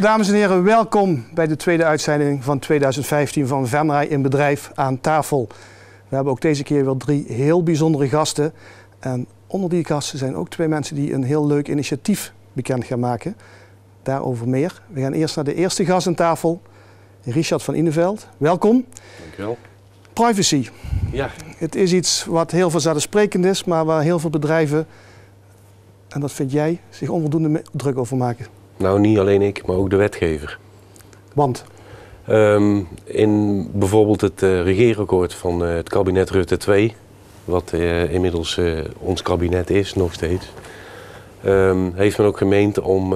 Dames en heren, welkom bij de tweede uitzending van 2015 van Venray in Bedrijf aan tafel. We hebben ook deze keer weer 3 heel bijzondere gasten. En onder die gasten zijn ook 2 mensen die een heel leuk initiatief bekend gaan maken. Daarover meer. We gaan eerst naar de eerste gast aan tafel, Richard van Ineveld. Welkom. Dankjewel. Privacy. Ja. Het is iets wat heel vanzelfsprekend is, maar waar heel veel bedrijven, en dat vind jij, zich onvoldoende druk over maken. Nou, niet alleen ik, maar ook de wetgever. Want? In bijvoorbeeld het regeerakkoord van het kabinet Rutte 2, wat inmiddels ons kabinet is, nog steeds, heeft men ook gemeend om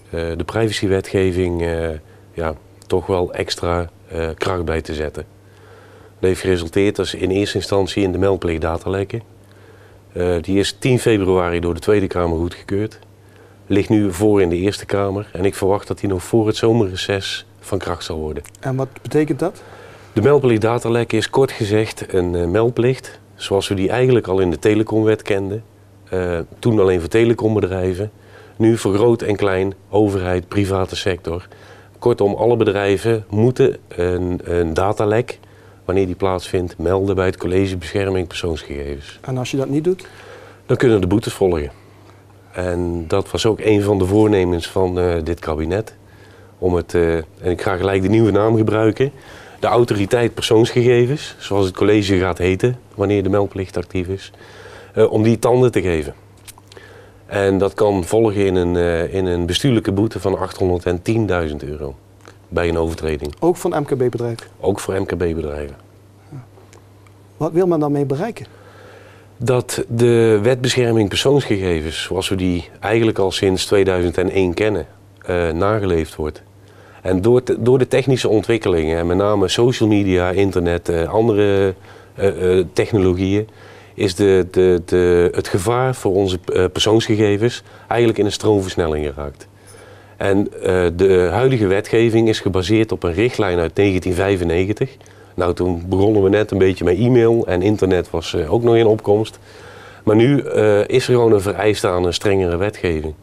de privacywetgeving toch wel extra kracht bij te zetten. Dat heeft geresulteerd als in eerste instantie in de meldplicht datalekken. Die is 10 februari door de Tweede Kamer goedgekeurd. Ligt nu voor in de Eerste Kamer en ik verwacht dat die nog voor het zomerreces van kracht zal worden. En wat betekent dat? De meldplicht datalekken is kort gezegd een meldplicht zoals we die eigenlijk al in de telecomwet kenden. Toen alleen voor telecombedrijven, nu voor groot en klein, overheid, private sector. Kortom, alle bedrijven moeten een datalek, wanneer die plaatsvindt, melden bij het College Bescherming Persoonsgegevens. En als je dat niet doet? Dan kunnen de boetes volgen. En dat was ook een van de voornemens van dit kabinet. Om het, en ik ga gelijk de nieuwe naam gebruiken, de autoriteit persoonsgegevens, zoals het college gaat heten, wanneer de meldplicht actief is, om die tanden te geven. En dat kan volgen in een bestuurlijke boete van €810.000 bij een overtreding. Ook van MKB-bedrijven? Ook voor MKB-bedrijven. Wat wil men daarmee bereiken? Dat de wet bescherming persoonsgegevens, zoals we die eigenlijk al sinds 2001 kennen, nageleefd wordt. En door de technische ontwikkelingen, en met name social media, internet, andere technologieën, is het gevaar voor onze persoonsgegevens eigenlijk in een stroomversnelling geraakt. En de huidige wetgeving is gebaseerd op een richtlijn uit 1995. Nou, toen begonnen we net een beetje met e-mail en internet was ook nog in opkomst. Maar nu is er gewoon een vereiste aan een strengere wetgeving.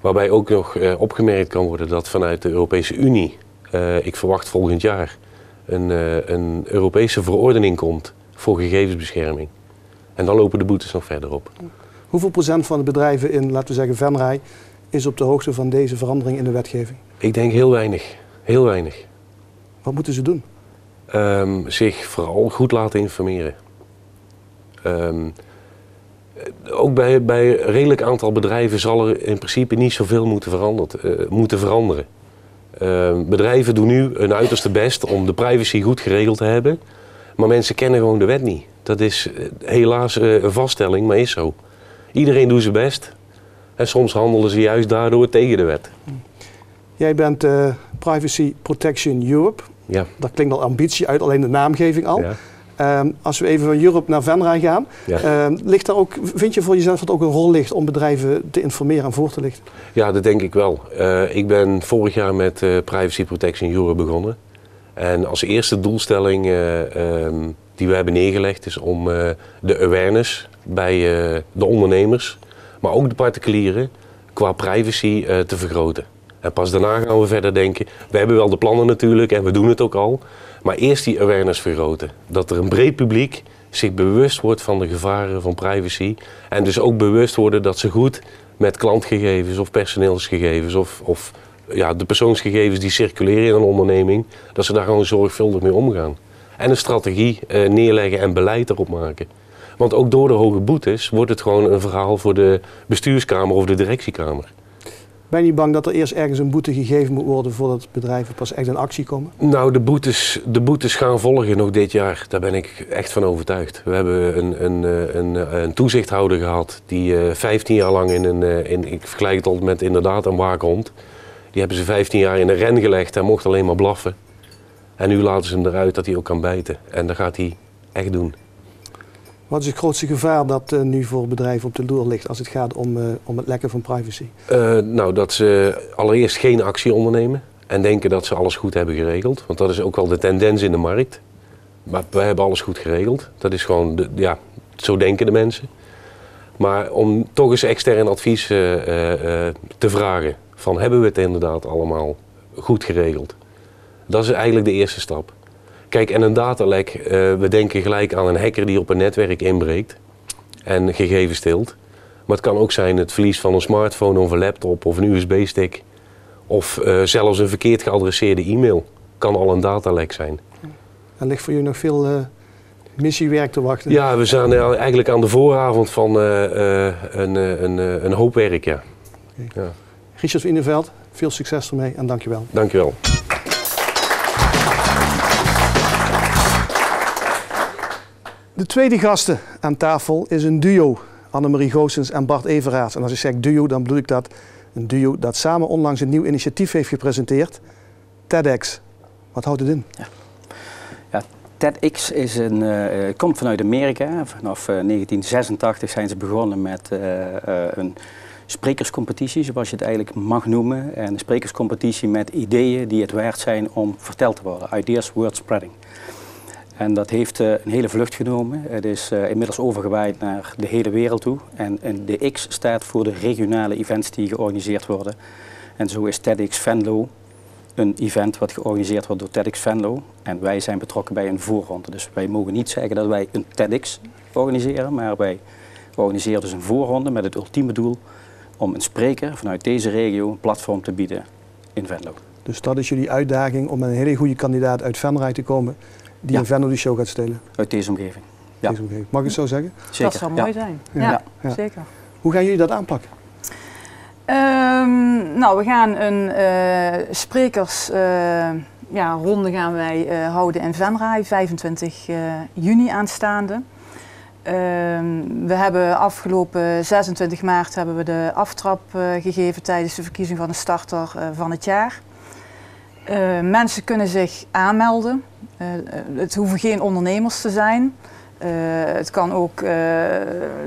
Waarbij ook nog opgemerkt kan worden dat vanuit de Europese Unie, ik verwacht volgend jaar, een Europese verordening komt voor gegevensbescherming. En dan lopen de boetes nog verder op. Hoeveel procent van de bedrijven in, laten we zeggen, Venray is op de hoogte van deze verandering in de wetgeving? Ik denk heel weinig. Heel weinig. Wat moeten ze doen? Zich vooral goed laten informeren. Ook bij een redelijk aantal bedrijven zal er in principe niet zoveel moeten veranderen. Bedrijven doen nu hun uiterste best om de privacy goed geregeld te hebben, maar mensen kennen gewoon de wet niet. Dat is helaas een vaststelling, maar is zo. Iedereen doet zijn best en soms handelen ze juist daardoor tegen de wet. Jij bent Privacy Protection Europe. Ja. Dat klinkt al ambitie uit, alleen de naamgeving al. Ja. Als we even van Europe naar Venray gaan, ligt daar ook, vind je voor jezelf dat ook een rol ligt om bedrijven te informeren en voor te lichten? Ja, dat denk ik wel. Ik ben vorig jaar met Privacy Protection Europe begonnen. En als eerste doelstelling die we hebben neergelegd is om de awareness bij de ondernemers, maar ook de particulieren, qua privacy te vergroten. En pas daarna gaan we verder denken. We hebben wel de plannen natuurlijk en we doen het ook al. Maar eerst die awareness vergroten. Dat er een breed publiek zich bewust wordt van de gevaren van privacy. En dus ook bewust worden dat ze goed met klantgegevens of personeelsgegevens of de persoonsgegevens die circuleren in een onderneming, dat ze daar gewoon zorgvuldig mee omgaan. En een strategie neerleggen en beleid erop maken. Want ook door de hoge boetes wordt het gewoon een verhaal voor de bestuurskamer of de directiekamer. Ben je niet bang dat er eerst ergens een boete gegeven moet worden voordat bedrijven pas echt in actie komen? Nou, de boetes gaan volgen nog dit jaar. Daar ben ik echt van overtuigd. We hebben een toezichthouder gehad die 15 jaar lang ik vergelijk het altijd met inderdaad een waakhond. Die hebben ze 15 jaar in een ren gelegd en mocht alleen maar blaffen. En nu laten ze hem eruit dat hij ook kan bijten. En dat gaat hij echt doen. Wat is het grootste gevaar dat nu voor bedrijven op de loer ligt als het gaat om het lekken van privacy? Nou, dat ze allereerst geen actie ondernemen en denken dat ze alles goed hebben geregeld. Want dat is ook wel de tendens in de markt. Maar wij hebben alles goed geregeld. Dat is gewoon, zo denken de mensen. Maar om toch eens extern advies te vragen van hebben we het inderdaad allemaal goed geregeld. Dat is eigenlijk de eerste stap. Kijk, en een datalek, we denken gelijk aan een hacker die op een netwerk inbreekt en gegevens steelt. Maar het kan ook zijn het verlies van een smartphone of een laptop of een USB-stick. Of zelfs een verkeerd geadresseerde e-mail. Kan al een datalek zijn. Er ligt voor jullie nog veel missiewerk te wachten. Ja, we zijn eigenlijk aan de vooravond van een hoop werk, ja. Okay. Ja. Richard van Inderveld, veel succes ermee en dankjewel. Dankjewel. De tweede gasten aan tafel is een duo, Annemarie Goossens en Bart Everaerts. En als ik zeg duo, dan bedoel ik dat een duo dat samen onlangs een nieuw initiatief heeft gepresenteerd, TEDx. Wat houdt het in? Ja, TEDx is komt vanuit Amerika. Vanaf 1986 zijn ze begonnen met een sprekerscompetitie, zoals je het eigenlijk mag noemen. En een sprekerscompetitie met ideeën die het waard zijn om verteld te worden. Ideas World Spreading. En dat heeft een hele vlucht genomen. Het is inmiddels overgewaaid naar de hele wereld toe. En de X staat voor de regionale events die georganiseerd worden. En zo is TEDx Venlo een event wat georganiseerd wordt door TEDx Venlo. En wij zijn betrokken bij een voorronde. Dus wij mogen niet zeggen dat wij een TEDx organiseren, maar wij organiseren dus een voorronde met het ultieme doel om een spreker vanuit deze regio een platform te bieden in Venlo. Dus dat is jullie uitdaging om met een hele goede kandidaat uit Venray te komen die in Venlo de show gaat stelen? Uit deze omgeving. Ja. Deze omgeving. Mag ik het zo zeggen? Zeker. Dat zou mooi zijn. Ja, zeker. Hoe gaan jullie dat aanpakken? Nou, we gaan een sprekersronde gaan wij houden in Venray, 25 juni aanstaande. We hebben afgelopen 26 maart hebben we de aftrap gegeven tijdens de verkiezing van de starter van het jaar. Mensen kunnen zich aanmelden. Het hoeven geen ondernemers te zijn. Het kan ook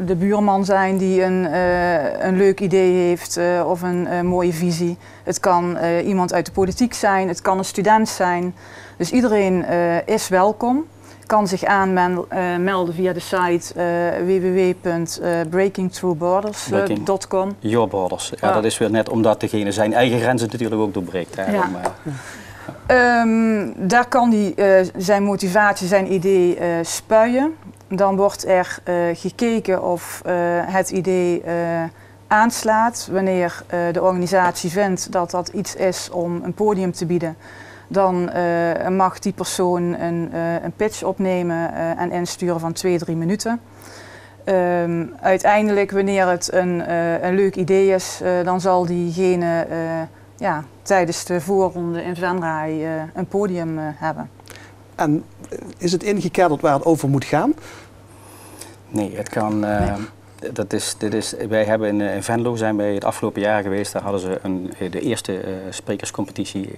de buurman zijn die een leuk idee heeft of een mooie visie. Het kan iemand uit de politiek zijn, het kan een student zijn. Dus iedereen is welkom. Kan zich aanmelden via de site www.breakingthroughborders.com. Your Borders. Ja, dat is weer net omdat degene zijn eigen grenzen natuurlijk ook doorbreekt. Ja. Daar kan zijn motivatie, zijn idee spuien. Dan wordt er gekeken of het idee aanslaat. Wanneer de organisatie vindt dat dat iets is om een podium te bieden, dan mag die persoon een pitch opnemen en insturen van 2-3 minuten. Uiteindelijk, wanneer het een leuk idee is, dan zal diegene tijdens de voorronde in Venray een podium hebben. En is het ingekaderd waar het over moet gaan? Nee, het kan. Wij hebben in Venlo zijn wij het afgelopen jaar geweest. Daar hadden ze de eerste sprekerscompetitie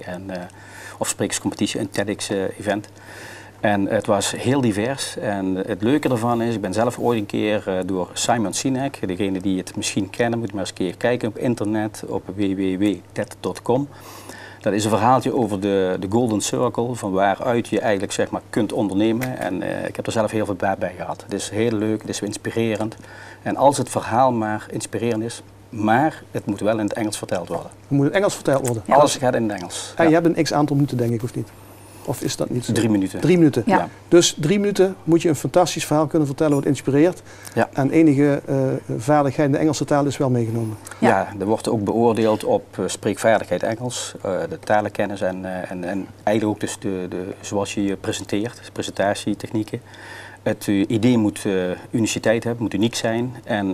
of sprekerscompetitie, een TEDx-event. En het was heel divers. En het leuke ervan is, ik ben zelf ooit een keer door Simon Sinek, degene die het misschien kennen, moet maar eens een keer kijken op internet op www.ted.com. Dat is een verhaaltje over de Golden Circle, van waaruit je eigenlijk zeg maar kunt ondernemen. En ik heb er zelf heel veel bij gehad. Het is heel leuk, het is inspirerend. En als het verhaal maar inspirerend is, maar het moet wel in het Engels verteld worden. Het moet in het Engels verteld worden? Ja, alles gaat in het Engels. En je hebt een x-aantal minuten denk ik, of niet? Of is dat niet zo? 3 minuten. 3 minuten? Ja. Dus 3 minuten moet je een fantastisch verhaal kunnen vertellen wat inspireert. Ja. En enige vaardigheid in de Engelse taal is wel meegenomen. Ja, er wordt ook beoordeeld op spreekvaardigheid Engels, de talenkennis en eigenlijk ook dus zoals je je presenteert, presentatietechnieken. Het idee moet uniciteit hebben, moet uniek zijn en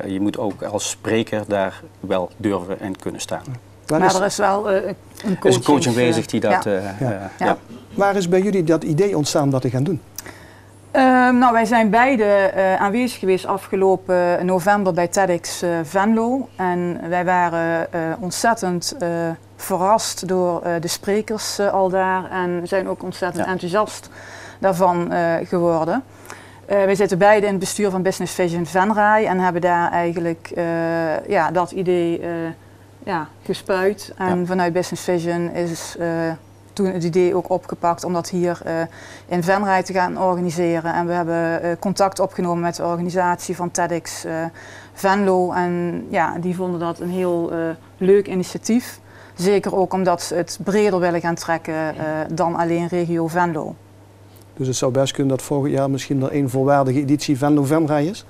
je moet ook als spreker daar wel durven en kunnen staan. Maar er is wel een coach. Er is een coach aanwezig die dat... Waar is bij jullie dat idee ontstaan dat te gaan doen? Nou, wij zijn beide aanwezig geweest afgelopen november bij TEDx Venlo. En wij waren ontzettend verrast door de sprekers al daar en zijn ook ontzettend enthousiast daarvan geworden. Wij zitten beide in het bestuur van Business Vision Venray en hebben daar eigenlijk dat idee gespuit. En vanuit Business Vision is toen het idee ook opgepakt om dat hier in Venray te gaan organiseren. En we hebben contact opgenomen met de organisatie van TEDx Venlo. En ja, die vonden dat een heel leuk initiatief. Zeker ook omdat ze het breder willen gaan trekken dan alleen regio Venlo. Dus het zou best kunnen dat volgend jaar misschien er een volwaardige editie Venlo-Venray is?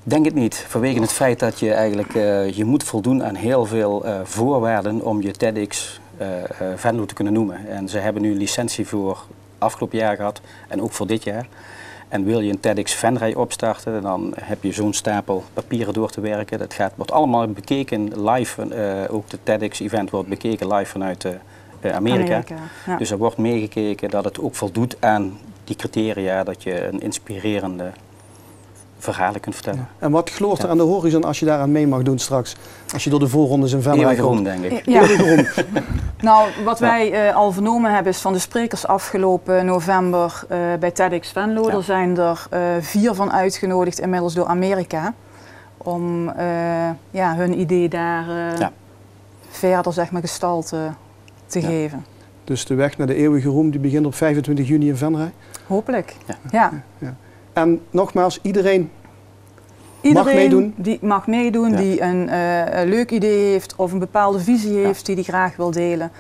Denk het niet, vanwege het feit dat je eigenlijk je moet voldoen aan heel veel voorwaarden om je TEDx Venlo te kunnen noemen. En ze hebben nu een licentie voor afgelopen jaar gehad en ook voor dit jaar. En wil je een TEDx Venray opstarten, dan heb je zo'n stapel papieren door te werken. Dat wordt allemaal bekeken live, ook de TEDx event wordt bekeken live vanuit Amerika. Ja. Dus er wordt meegekeken dat het ook voldoet aan die criteria dat je een inspirerende verhalen kunt vertellen. Ja. En wat gloort er aan de horizon als je daaraan mee mag doen straks? Als je door de voorrondes in Venray komt? Denk ik. Ja. Nou, wat wij al vernomen hebben is van de sprekers afgelopen november bij TEDx Venlo. Ja. Er zijn er 4 van uitgenodigd inmiddels door Amerika. Om hun idee daar verder zeg maar, gestalte te geven. Dus de weg naar de eeuwige roem die begint op 25 juni in Venray? Hopelijk, ja. En nogmaals, iedereen mag meedoen? Die mag meedoen, die een leuk idee heeft of een bepaalde visie heeft die graag wil delen.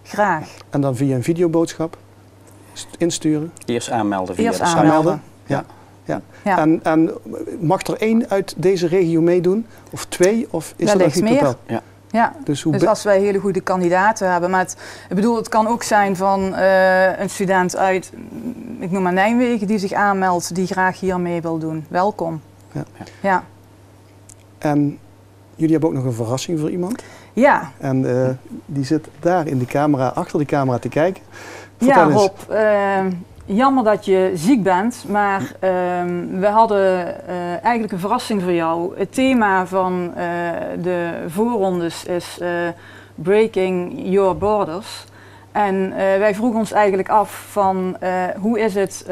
Graag. En dan via een videoboodschap insturen? Eerst aanmelden via Eerst de site. aanmelden. Ja. Ja. En mag er 1 uit deze regio meedoen? Of 2? Of is dat Wellicht niet meer. totaal? Ja. Ja, dus als wij hele goede kandidaten hebben. Maar het kan ook zijn van een student uit, ik noem maar Nijmegen, die zich aanmeldt, die graag hier mee wil doen. Welkom. Ja. En jullie hebben ook nog een verrassing voor iemand? Ja. En die zit daar in de camera, achter de camera te kijken. Vertel eens. Rob, jammer dat je ziek bent, maar we hadden eigenlijk een verrassing voor jou. Het thema van de voorrondes is Breaking Your Borders. En wij vroegen ons eigenlijk af van hoe is het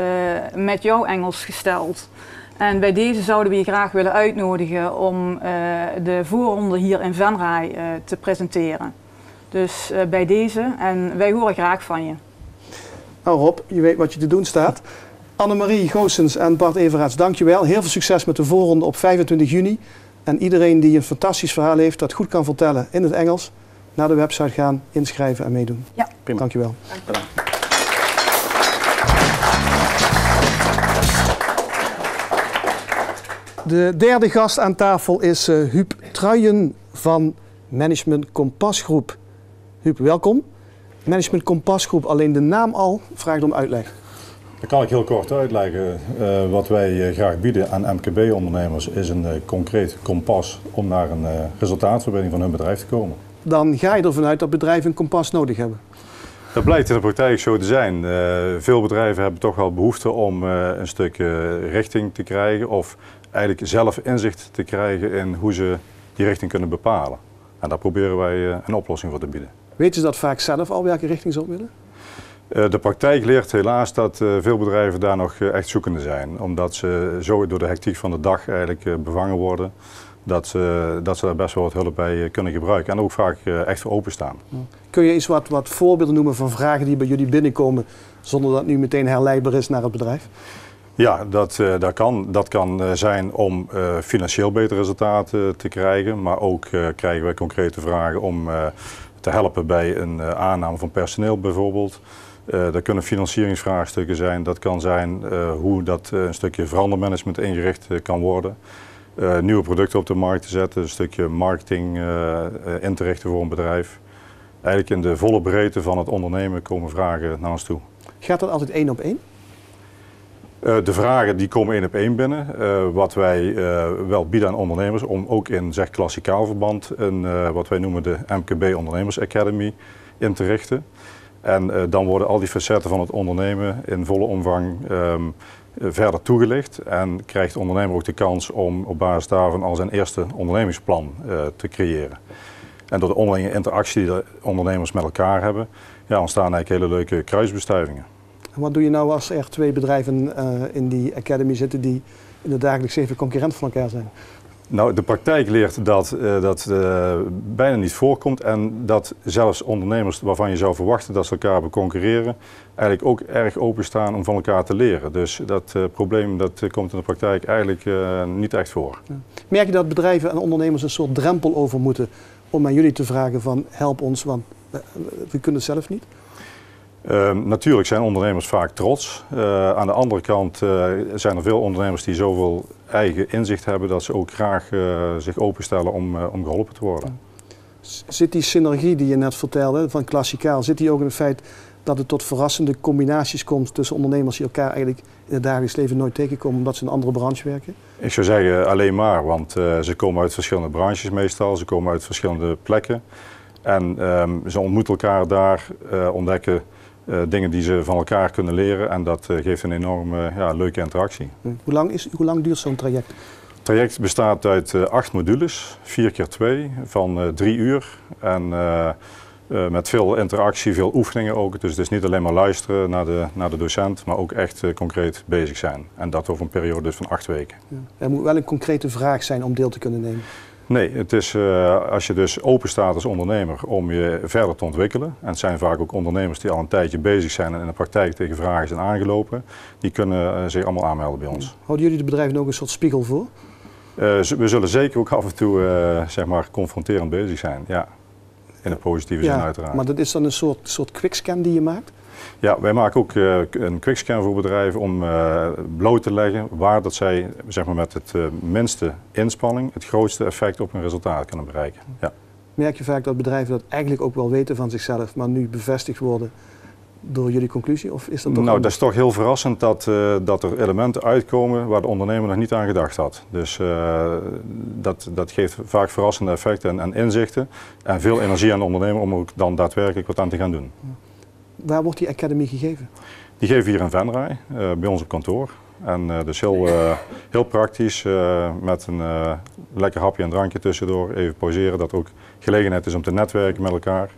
met jouw Engels gesteld? En bij deze zouden we je graag willen uitnodigen om de voorronde hier in Venray te presenteren. Dus bij deze, en wij horen graag van je. Nou Rob, je weet wat je te doen staat. Annemarie Goossens en Bart Everaerts, dankjewel. Heel veel succes met de voorronde op 25 juni. En iedereen die een fantastisch verhaal heeft, dat goed kan vertellen in het Engels, naar de website gaan, inschrijven en meedoen. Ja. Prima. Dankjewel. Bedankt. De derde gast aan tafel is Huub Truijen van Management Kompas Groep. Huub, welkom. Management Kompas Groep, alleen de naam al vraagt om uitleg. Dat kan ik heel kort uitleggen. Wat wij graag bieden aan MKB-ondernemers is een concreet kompas om naar een resultaatverbetering van hun bedrijf te komen. Dan ga je ervan uit dat bedrijven een kompas nodig hebben. Dat blijkt in de praktijk zo te zijn. Veel bedrijven hebben toch wel behoefte om een stuk richting te krijgen of eigenlijk zelf inzicht te krijgen in hoe ze die richting kunnen bepalen. En daar proberen wij een oplossing voor te bieden. Weten ze dat vaak zelf al, welke richting ze op willen? De praktijk leert helaas dat veel bedrijven daar nog echt zoekende zijn. Omdat ze zo door de hectiek van de dag eigenlijk bevangen worden. Dat ze daar best wel wat hulp bij kunnen gebruiken. En ook vaak echt voor openstaan. Kun je eens wat voorbeelden noemen van vragen die bij jullie binnenkomen, zonder dat het nu meteen herleidbaar is naar het bedrijf? Ja, dat kan zijn om financieel beter resultaten te krijgen. Maar ook krijgen wij concrete vragen om te helpen bij een aanname van personeel bijvoorbeeld. Dat kunnen financieringsvraagstukken zijn. Dat kan zijn hoe dat een stukje verandermanagement ingericht kan worden. Nieuwe producten op de markt te zetten, een stukje marketing in te richten voor een bedrijf. Eigenlijk in de volle breedte van het ondernemen komen vragen naar ons toe. Gaat dat altijd 1 op 1? De vragen die komen 1 op 1 binnen. Wat wij wel bieden aan ondernemers om ook in klassikaal verband wat wij noemen de MKB Ondernemers Academy in te richten. En dan worden al die facetten van het ondernemen in volle omvang verder toegelicht. En krijgt de ondernemer ook de kans om op basis daarvan al zijn eerste ondernemingsplan te creëren. En door de onderlinge interactie die de ondernemers met elkaar hebben, ontstaan eigenlijk hele leuke kruisbestuivingen. En wat doe je nou als er 2 bedrijven in die academy zitten die in het dagelijks leven concurrent van elkaar zijn? Nou, de praktijk leert dat dat bijna niet voorkomt en dat zelfs ondernemers waarvan je zou verwachten dat ze elkaar beconcurreren, eigenlijk ook erg openstaan om van elkaar te leren. Dus dat probleem dat komt in de praktijk eigenlijk niet echt voor. Ja. Merk je dat bedrijven en ondernemers een soort drempel over moeten om aan jullie te vragen van help ons, want we kunnen het zelf niet? Natuurlijk zijn ondernemers vaak trots. Aan de andere kant zijn er veel ondernemers die zoveel eigen inzicht hebben dat ze ook graag zich openstellen om geholpen te worden. Zit die synergie die je net vertelde van klassikaal, zit die ook in het feit dat het tot verrassende combinaties komt tussen ondernemers die elkaar eigenlijk in het dagelijks leven nooit tegenkomen omdat ze in een andere branche werken? Ik zou zeggen alleen maar, want ze komen uit verschillende branches meestal, ze komen uit verschillende plekken en ze ontmoeten elkaar daar, ontdekken dingen die ze van elkaar kunnen leren en dat geeft een enorme leuke interactie. Hoe lang duurt zo'n traject? Het traject bestaat uit 8 modules, 4x2 van 3 uur en met veel interactie, veel oefeningen ook. Dus het is niet alleen maar luisteren naar de docent, maar ook echt concreet bezig zijn. En dat over een periode dus van 8 weken. Ja. Er moet wel een concrete vraag zijn om deel te kunnen nemen. Nee, het is als je dus open staat als ondernemer om je verder te ontwikkelen. En het zijn vaak ook ondernemers die al een tijdje bezig zijn en in de praktijk tegen vragen zijn aangelopen. Die kunnen zich allemaal aanmelden bij ons. Houden jullie de bedrijven ook een soort spiegel voor? We zullen zeker ook af en toe zeg maar confronterend bezig zijn. Ja. In een positieve zin uiteraard. Maar dat is dan een soort quickscan die je maakt? Ja, wij maken ook een quickscan voor bedrijven om bloot te leggen waar dat zij zeg maar, met het minste inspanning het grootste effect op hun resultaat kunnen bereiken. Ja. Merk je vaak dat bedrijven dat eigenlijk ook wel weten van zichzelf, maar nu bevestigd worden door jullie conclusie? Of is dat toch nou, dat is toch heel verrassend dat er elementen uitkomen waar de ondernemer nog niet aan gedacht had. Dus dat geeft vaak verrassende effecten en inzichten en veel energie aan de ondernemer om ook dan daadwerkelijk wat aan te gaan doen. Waar wordt die academy gegeven? Die geven we hier in Venray, bij ons op kantoor. En dus heel praktisch, met een lekker hapje en drankje tussendoor, even pauzeren, dat er ook gelegenheid is om te netwerken met elkaar.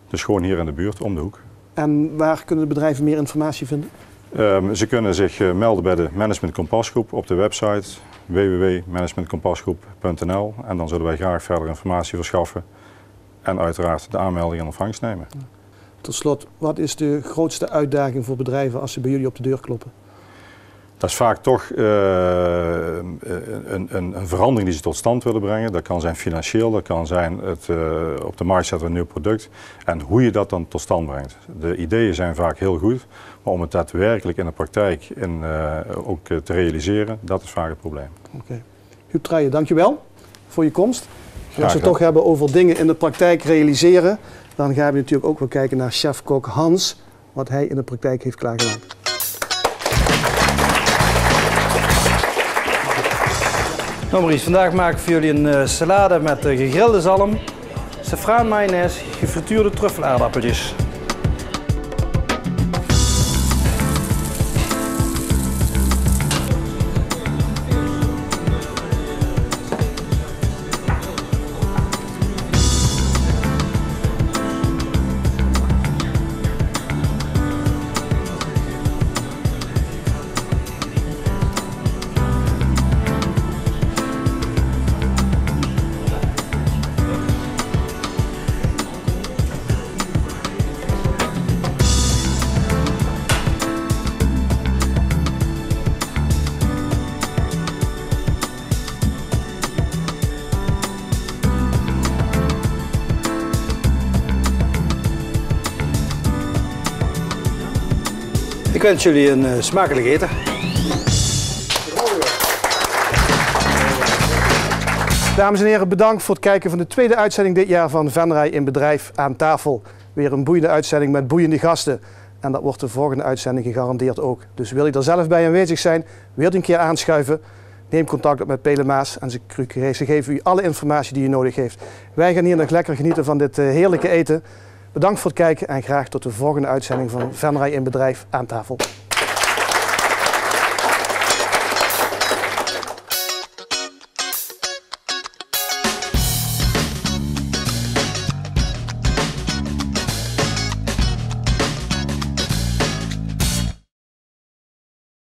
Dus gewoon hier in de buurt, om de hoek. En waar kunnen de bedrijven meer informatie vinden? Ze kunnen zich melden bij de Management Kompasgroep op de website www.managementkompasgroep.nl en dan zullen wij graag verder informatie verschaffen en uiteraard de aanmelding in ontvangst nemen. Tot slot, wat is de grootste uitdaging voor bedrijven als ze bij jullie op de deur kloppen? Dat is vaak toch een verandering die ze tot stand willen brengen. Dat kan zijn financieel, dat kan zijn het op de markt zetten van een nieuw product. En hoe je dat dan tot stand brengt. De ideeën zijn vaak heel goed, maar om het daadwerkelijk in de praktijk ook te realiseren, dat is vaak het probleem. Oké. Huub Truijen, dankjewel voor je komst. En als we het toch hebben over dingen in de praktijk realiseren, dan gaan we natuurlijk ook wel kijken naar chef-kok Hans, wat hij in de praktijk heeft klaargemaakt. Nou Maurice, vandaag maak ik voor jullie een salade met gegrilde zalm, safraan mayonaise, gefrituurde truffelaardappeltjes. Ik wens jullie een smakelijk eten. Dames en heren, bedankt voor het kijken van de tweede uitzending dit jaar van Venray in Bedrijf aan tafel. Weer een boeiende uitzending met boeiende gasten. En dat wordt de volgende uitzending gegarandeerd ook. Dus wil je er zelf bij aanwezig zijn, wilt u een keer aanschuiven, neem contact op met Pele Maas en ze geven u alle informatie die u nodig heeft. Wij gaan hier nog lekker genieten van dit heerlijke eten. Bedankt voor het kijken en graag tot de volgende uitzending van Venray in Bedrijf aan tafel.